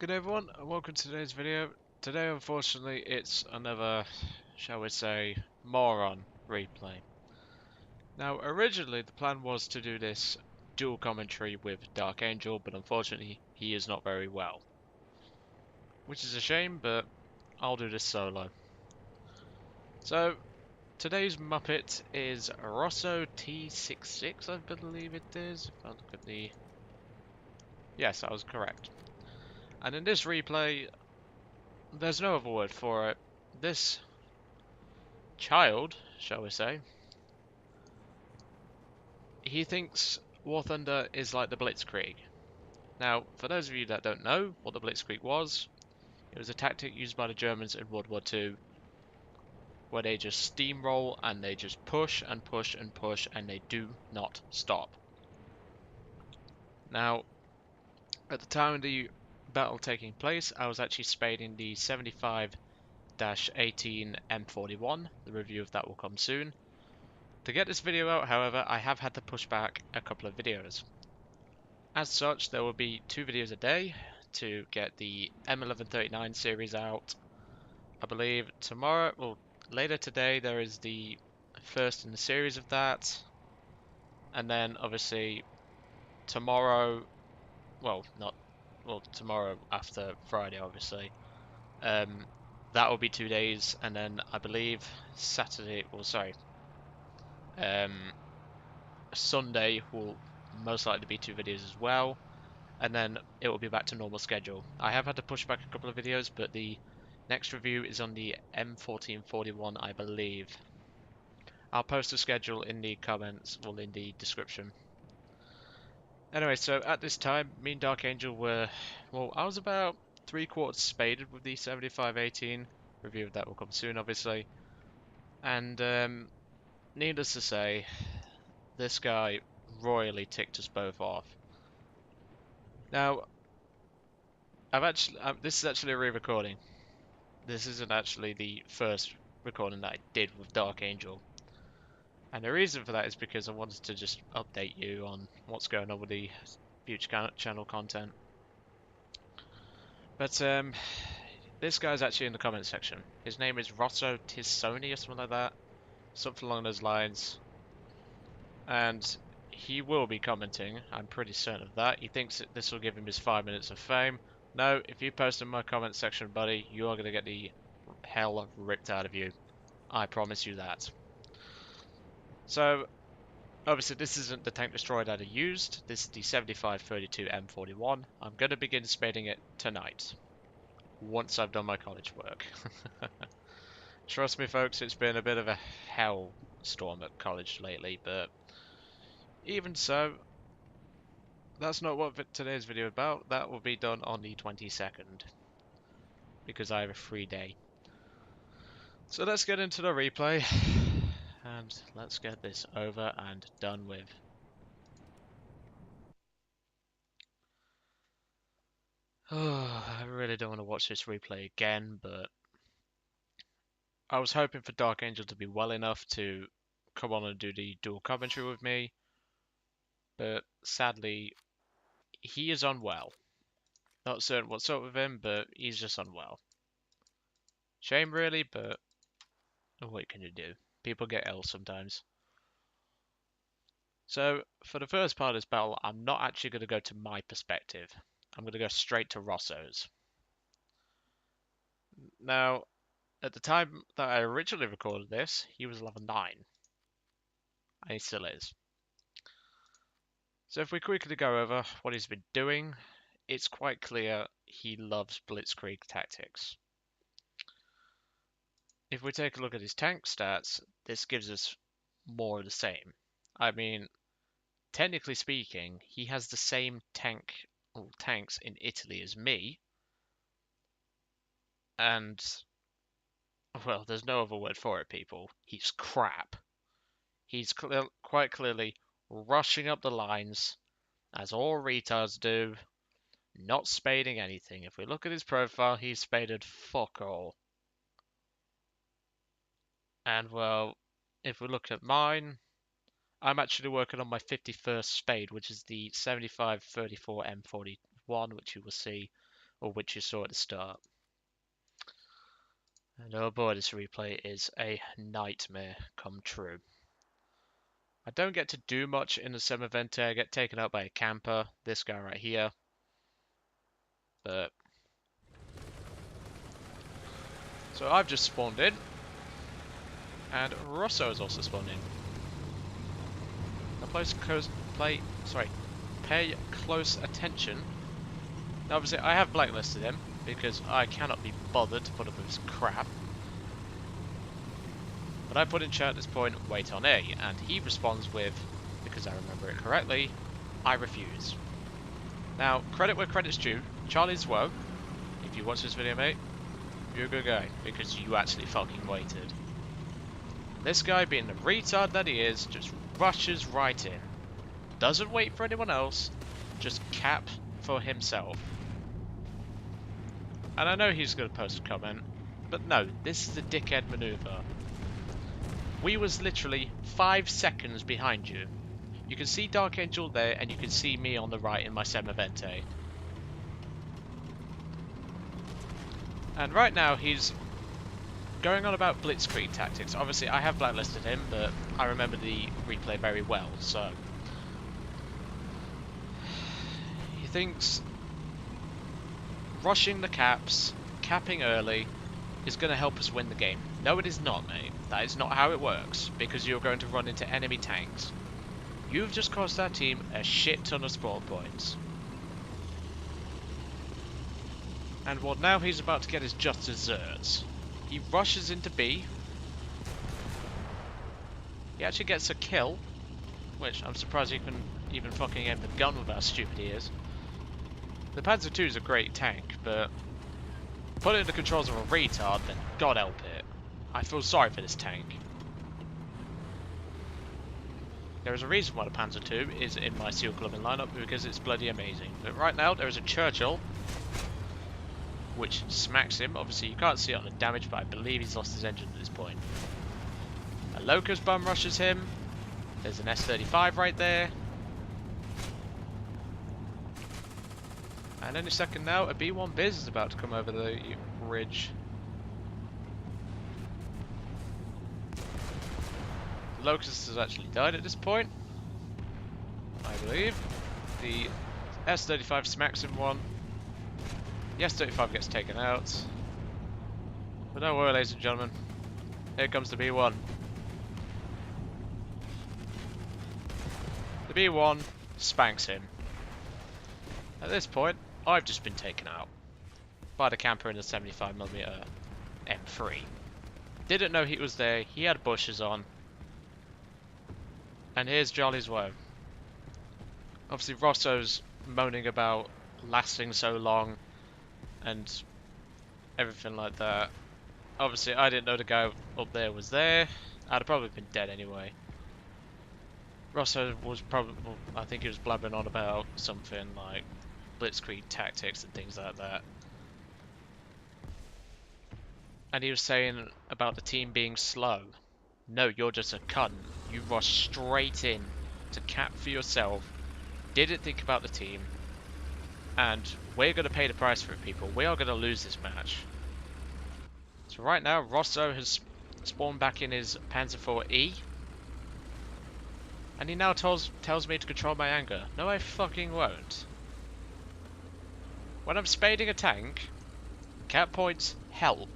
Good everyone, and welcome to today's video. Today, unfortunately, it's another, shall we say, Moron replay. Now, originally, the plan was to do this dual commentary with Dark Angel, but unfortunately, he is not very well. Which is a shame, but I'll do this solo. So, today's Muppet is RossoT66, I believe it is. If I look at the... Yes, I was correct. And in this replay, there's no other word for it. This child, shall we say, he thinks War Thunder is like the Blitzkrieg. Now, for those of you that don't know what the Blitzkrieg was, it was a tactic used by the Germans in World War II where they just steamroll and they just push and push and push and they do not stop. Now, at the time of the battle taking place, I was actually spading the 75-18 M41. The review of that will come soon. To get this video out, however, I have had to push back a couple of videos. As such, there will be 2 videos a day to get the M1139 series out. I believe tomorrow, well, later today, there is the first in the series of that. And then, obviously, tomorrow, well, not, well, tomorrow after Friday, obviously. That will be 2 days, and then I believe Saturday, well, sorry, Sunday will most likely be 2 videos as well. And then it will be back to normal schedule. I have had to push back a couple of videos, but the next review is on the M1441, I believe. I'll post the schedule in the comments, well, in the description. Anyway, so at this time, me and Dark Angel were, well, I was about 3/4 spaded with the 75-18. Review of that will come soon, obviously. And needless to say, this guy royally ticked us both off. Now, this is actually a re-recording. This isn't actually the first recording that I did with Dark Angel. And the reason for that is because I wanted to just update you on what's going on with the future channel content. But this guy's actually in the comment section. His name is RossoT66 or something like that. Something along those lines. And he will be commenting, I'm pretty certain of that. He thinks that this will give him his 5 minutes of fame. No, if you post in my comment section, buddy, you are going to get the hell ripped out of you. I promise you that. So, obviously this isn't the tank destroyer that I used. This is the 7532 M41. I'm going to begin spading it tonight, once I've done my college work. Trust me folks, it's been a bit of a hellstorm at college lately, but even so, that's not what today's video is about. That will be done on the 22nd, because I have a free day. So let's get into the replay, and let's get this over and done with. Oh, I really don't want to watch this replay again, but I was hoping for Dark Angel to be well enough to come on and do the dual commentary with me, but sadly, he is unwell. Not certain what's up with him, but he's just unwell. Shame really, but what can you do? People get ill sometimes. So, for the first part of this battle, I'm not actually going to go to my perspective. I'm going to go straight to Rosso's. Now, at the time that I originally recorded this, he was level 9. And he still is. So if we quickly go over what he's been doing, it's quite clear he loves Blitzkrieg tactics. If we take a look at his tank stats, this gives us more of the same. I mean, technically speaking, he has the same tanks in Italy as me, and well, there's no other word for it, people. He's crap. He's quite clearly rushing up the lines, as all retards do, not spading anything. If we look at his profile, he's spaded fuck all. And well, if we look at mine, I'm actually working on my 51st spade, which is the 75-34 M41, which you will see or which you saw at the start. And oh boy, this replay is a nightmare come true. I don't get to do much in the Semavente. I get taken out by a camper, this guy right here. But so I've just spawned in, and Rosso has also spawned in. Now pay close attention. Now obviously I have blacklisted him because I cannot be bothered to put up with his crap. But I put in chat at this point, wait on A, and he responds with, because I remember it correctly, I refuse. Now, credit where credit's due, Charlie's woe. If you watch this video, mate, you're a good guy, because you actually fucking waited. This guy, being the retard that he is, just rushes right in. Doesn't wait for anyone else, just cap for himself. And I know he's going to post a comment, but no, this is a dickhead maneuver. We was literally 5 seconds behind you. You can see Dark Angel there, and you can see me on the right in my Semavente. And right now he's going on about blitzkrieg tactics. Obviously I have blacklisted him, but I remember the replay very well, so... He thinks rushing the caps, capping early, is going to help us win the game. No, it is not, mate. That is not how it works, because you're going to run into enemy tanks. You've just cost our team a shit ton of spawn points. And well, now he's about to get his just desserts. He rushes into B. He actually gets a kill, which I'm surprised he can even fucking aim the gun with how stupid he is. The Panzer II is a great tank, but put it in the controls of a retard, then God help it. I feel sorry for this tank. There is a reason why the Panzer II is in my Seal Clubbing lineup, because it's bloody amazing. But right now there is a Churchill, which smacks him. Obviously you can't see it on the damage, but I believe he's lost his engine at this point. A Locust bum rushes him. There's an S-35 right there. And any second now, a B-1 Biz is about to come over the ridge. Locust has actually died at this point, I believe. The S-35 smacks him one. The S-35 gets taken out. But don't worry, ladies and gentlemen. Here comes the B-1. The B-1 spanks him. At this point, I've just been taken out by the camper in the 75mm M3. Didn't know he was there. He had bushes on. And here's Jolly's woe. Obviously Rosso's moaning about lasting so long and everything like that. Obviously I didn't know the guy up there was there. I'd have probably been dead anyway. Rosso was probably, I think he was blabbering on about something like blitzkrieg tactics and things like that. And he was saying about the team being slow. No, you're just a cunt. You rushed straight in to cap for yourself, didn't think about the team, and we're going to pay the price for it, people. We are going to lose this match. So right now, Rosso has spawned back in his Panzer IV-E, and he now tells me to control my anger. No, I fucking won't. When I'm spading a tank, cap points help.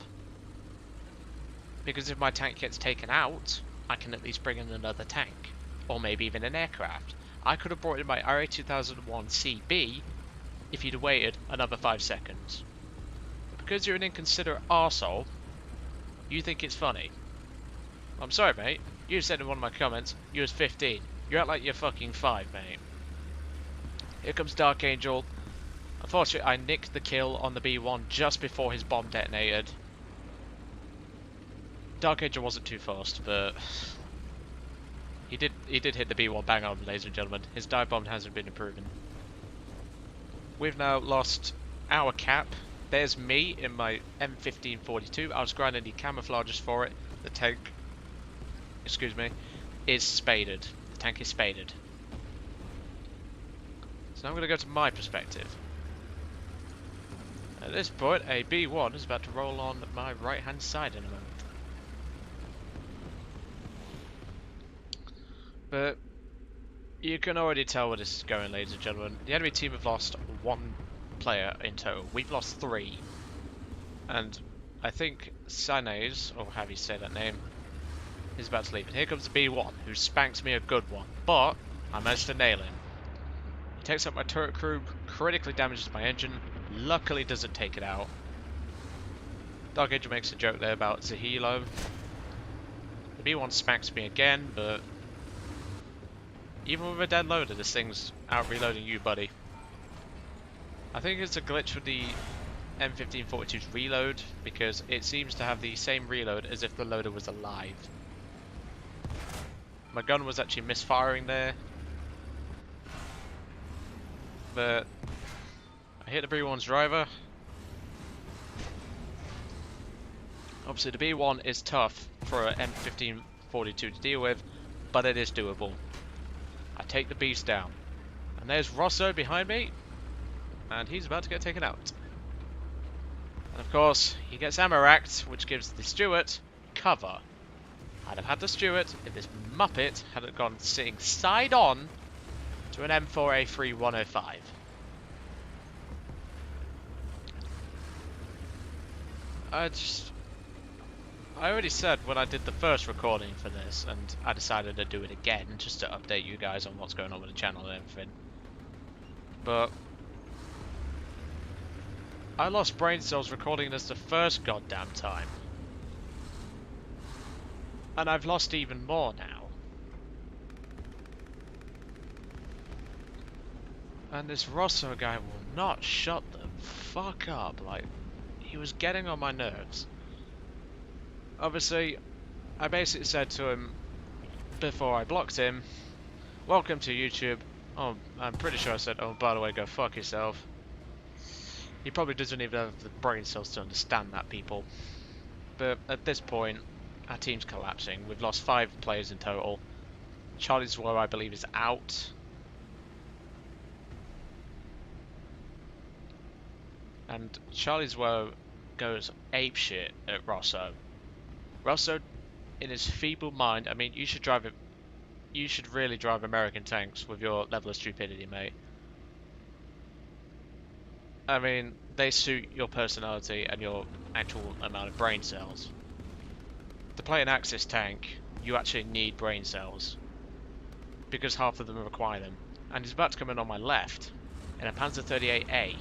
Because if my tank gets taken out, I can at least bring in another tank. Or maybe even an aircraft. I could have brought in my RA-2001CB if you'd waited another 5 seconds. But because you're an inconsiderate arsehole, you think it's funny. I'm sorry, mate. You said in one of my comments, you was 15. You act like you're fucking 5, mate. Here comes Dark Angel. Unfortunately, I nicked the kill on the B-1 just before his bomb detonated. Dark Angel wasn't too fast, but he did hit the B-1 bang on, ladies and gentlemen. His dive bomb hasn't been improving. We've now lost our cap. There's me in my M1542. I was grinding the camouflages for it. The tank, excuse me, is spaded. The tank is spaded. So now I'm going to go to my perspective. At this point, a B1 is about to roll on my right-hand side in a moment. But you can already tell where this is going, ladies and gentlemen. The enemy team have lost 1 player in total. We've lost 3. And I think Sanez, or however you say that name, is about to leave. And here comes the B1, who spanks me a good one. But I managed to nail him. He takes out my turret crew, critically damages my engine, luckily doesn't take it out. Dark Angel makes a joke there about Zahilo. The B1 smacks me again, but even with a dead loader, this thing's out reloading you, buddy. I think it's a glitch with the M1542's reload, because it seems to have the same reload as if the loader was alive. My gun was actually misfiring there, but I hit the B1's driver. Obviously the B1 is tough for an M1542 to deal with, but it is doable. I take the beast down. And there's Rosso behind me, and he's about to get taken out. And of course, he gets ammo racked, which gives the Stuart cover. I'd have had the Stuart if this Muppet hadn't gone sitting side on to an M4A3 105. I already said when I did the first recording for this, and I decided to do it again just to update you guys on what's going on with the channel and everything. But I lost brain cells recording this the first goddamn time. And I've lost even more now. And this Rosso guy will not shut the fuck up. Like, he was getting on my nerves. Obviously, I basically said to him before I blocked him, "Welcome to YouTube." Oh, I'm pretty sure I said, "Oh, by the way, go fuck yourself." He probably doesn't even have the brain cells to understand that, people. But at this point, our team's collapsing. We've lost 5 players in total. Charlie's Woe, I believe, is out. And Charlie's Woe goes apeshit at Rosso. Rosso, in his feeble mind, I mean, you should really drive American tanks with your level of stupidity, mate. I mean, they suit your personality and your actual amount of brain cells. To play an Axis tank, you actually need brain cells, because half of them require them. And he's about to come in on my left, in a Panzer 38A.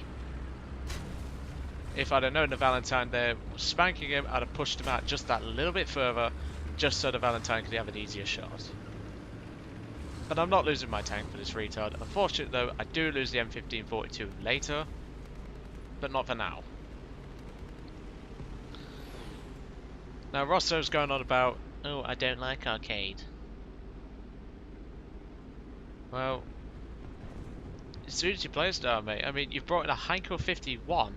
If I'd have known the Valentine there was spanking him, I'd have pushed him out just that little bit further, just so the Valentine could have an easier shot. But I'm not losing my tank for this retard. Unfortunately though, I do lose the M1542 later, but not for now. Now Rosso's going on about, "Oh, I don't like arcade." Well, as soon as you play style, mate. I mean, you've brought in a Heinkel 51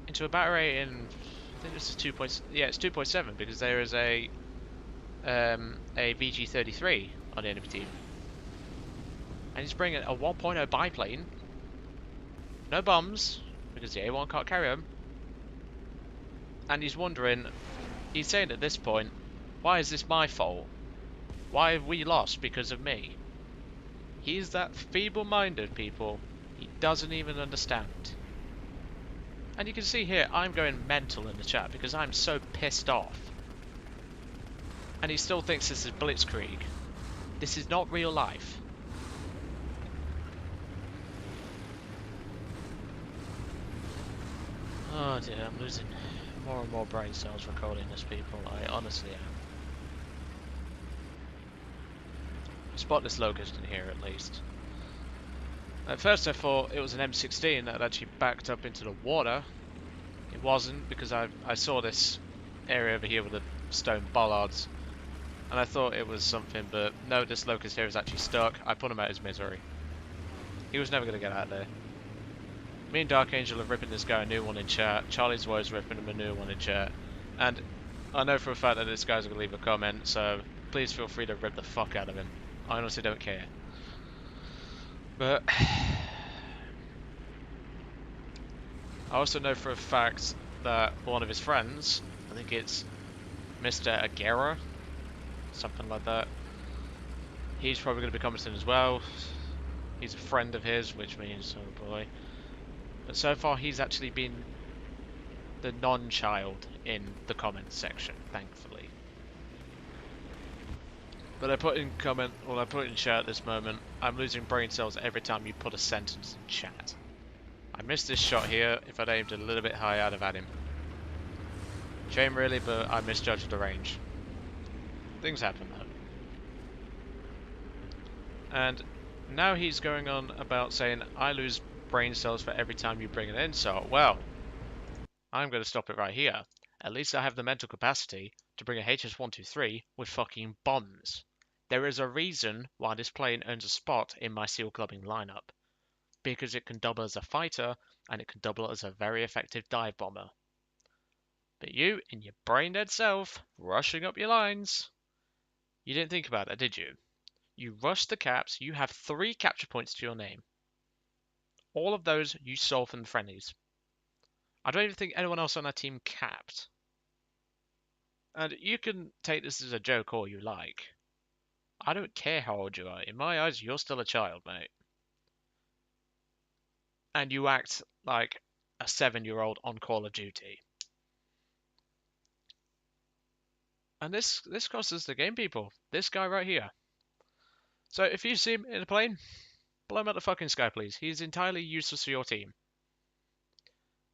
into a battery in, I think this is 2. Yeah, it's 2.7, because there is a VG33 on the enemy team, and he's bringing a 1.0 biplane, no bombs because the A1 can't carry them, and he's wondering, he's saying at this point, "Why is this my fault? Why have we lost because of me?" He's that feeble-minded, people. He doesn't even understand. And you can see here, I'm going mental in the chat because I'm so pissed off. And he still thinks this is Blitzkrieg. This is not real life. Oh dear, I'm losing more and more brain cells recording this, people. I honestly am. Spot this locust in here, at least. At first I thought it was an M16 that had actually backed up into the water. It wasn't, because I saw this area over here with the stone bollards, and I thought it was something, but no, this locust here is actually stuck. I put him out of his misery. He was never going to get out there. Me and Dark Angel are ripping this guy a new one in chat. Charlie's Woe is ripping him a new one in chat. And I know for a fact that this guy's going to leave a comment, so please feel free to rip the fuck out of him. I honestly don't care. But I also know for a fact that one of his friends, I think it's Mr. Aguera, something like that, he's probably going to be commenting as well. He's a friend of his, which means, oh boy. But so far he's actually been the non-child in the comments section, thankfully. But I put in comment, well I put in chat at this moment, I'm losing brain cells every time you put a sentence in chat. I missed this shot here. If I'd aimed a little bit higher, I'd have had him. Shame really, but I misjudged the range. Things happen though. And now he's going on about saying, I lose brain cells for every time you bring an insult. Well, I'm going to stop it right here. At least I have the mental capacity to bring a HS-123 with fucking bombs. There is a reason why this plane earns a spot in my SEAL clubbing lineup. Because it can double as a fighter, and it can double as a very effective dive bomber. But you, in your brain-dead self, rushing up your lines, you didn't think about that, did you? You rushed the caps, you have 3 capture points to your name. All of those you stole from the friendlies. I don't even think anyone else on our team capped. And you can take this as a joke all you like. I don't care how old you are. In my eyes, you're still a child, mate. And you act like a 7-year-old on Call of Duty. And this crosses the game, people. This guy right here. So if you see him in a plane, blow him out the fucking sky, please. He's entirely useless for your team.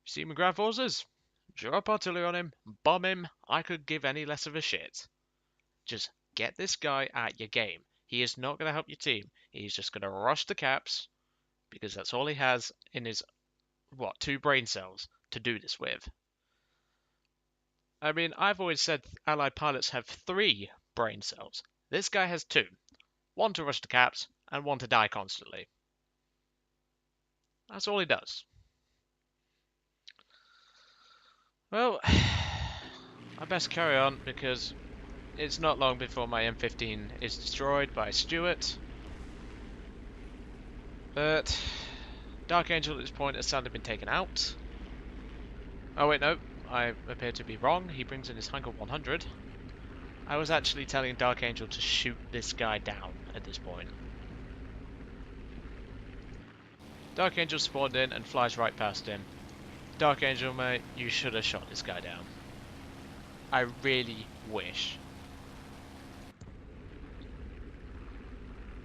See him in ground forces? Drop artillery on him, bomb him. I could give any less of a shit. Just get this guy at your game. He is not going to help your team. He's just going to rush the caps because that's all he has in his, 2 brain cells to do this with. I mean, I've always said allied pilots have 3 brain cells. This guy has 2. 1 to rush the caps and 1 to die constantly. That's all he does. Well, I best carry on because it's not long before my M15 is destroyed by Stuart. But Dark Angel at this point has sadly been taken out. Oh wait, no, I appear to be wrong. He brings in his Hangar 100. I was actually telling Dark Angel to shoot this guy down at this point. Dark Angel spawned in and flies right past him. Dark Angel, mate, you should have shot this guy down. I really wish.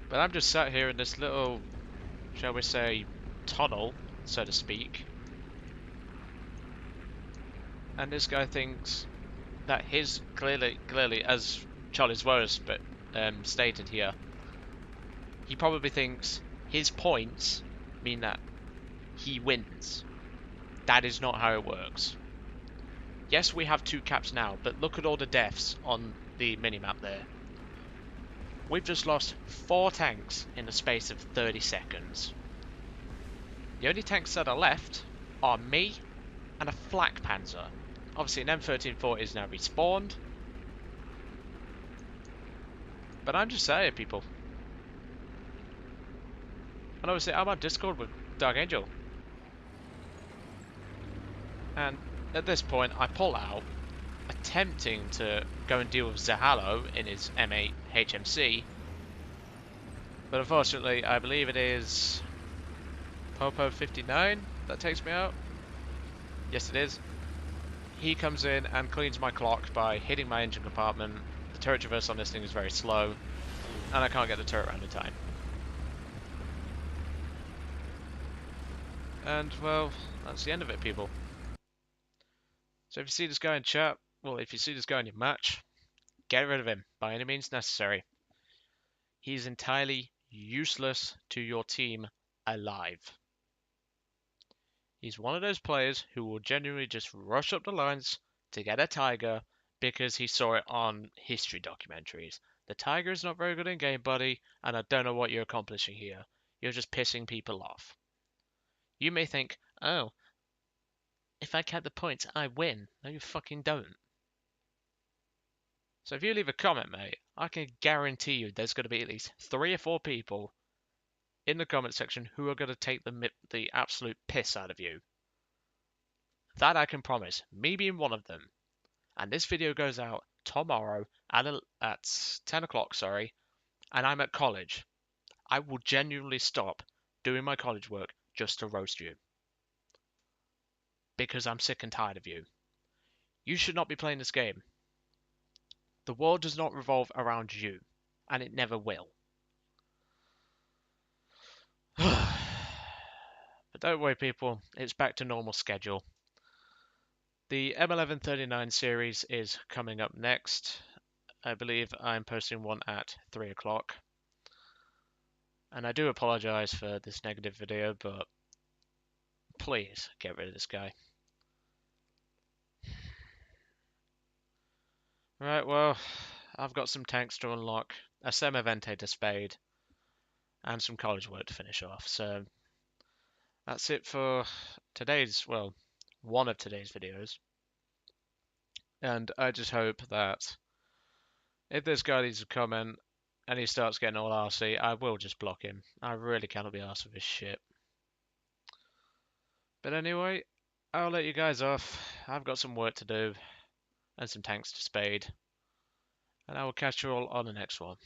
But I'm just sat here in this little, shall we say, tunnel, so to speak. And this guy thinks that his, clearly, as Charlie's Woes stated here, he probably thinks his points mean that he wins. That is not how it works. Yes, we have 2 caps now, but look at all the deaths on the minimap there. We've just lost 4 tanks in the space of 30 seconds. The only tanks that are left are me and a flak panzer. Obviously an M1340 is now respawned. But I'm just saying, people. And obviously I'm on Discord with Dark Angel. And at this point I pull out, attempting to go and deal with Zahalo in his M8 HMC. But unfortunately I believe it is Popo 59 that takes me out. Yes it is. He comes in and cleans my clock by hitting my engine compartment. The turret traverse on this thing is very slow, and I can't get the turret around in time. And, well, that's the end of it, people. So if you see this guy in chat, well, if you see this guy in your match, get rid of him by any means necessary. He's entirely useless to your team alive. He's one of those players who will genuinely just rush up the lines to get a Tiger because he saw it on history documentaries. The Tiger is not very good in game, buddy, and I don't know what you're accomplishing here. You're just pissing people off. You may think, oh, if I count the points, I win. No, you fucking don't. So if you leave a comment, mate, I can guarantee you there's going to be at least 3 or 4 people in the comment section who are going to take the absolute piss out of you. That I can promise, me being one of them. And this video goes out tomorrow at 10 o'clock, sorry, and I'm at college. I will genuinely stop doing my college work just to roast you. Because I'm sick and tired of you. You should not be playing this game. The world does not revolve around you, and it never will. But don't worry, people, it's back to normal schedule. The M1139 series is coming up next. I believe I'm posting one at 3 o'clock. And I do apologise for this negative video, but please get rid of this guy. Right, well, I've got some tanks to unlock, a Semavente to spade, and some college work to finish off. So that's it for today's, well, one of today's videos. And I just hope that if this guy leaves a comment and he starts getting all arsey, I will just block him. I really cannot be arsed with his shit. But anyway, I'll let you guys off. I've got some work to do and some tanks to spade. And I will catch you all on the next one.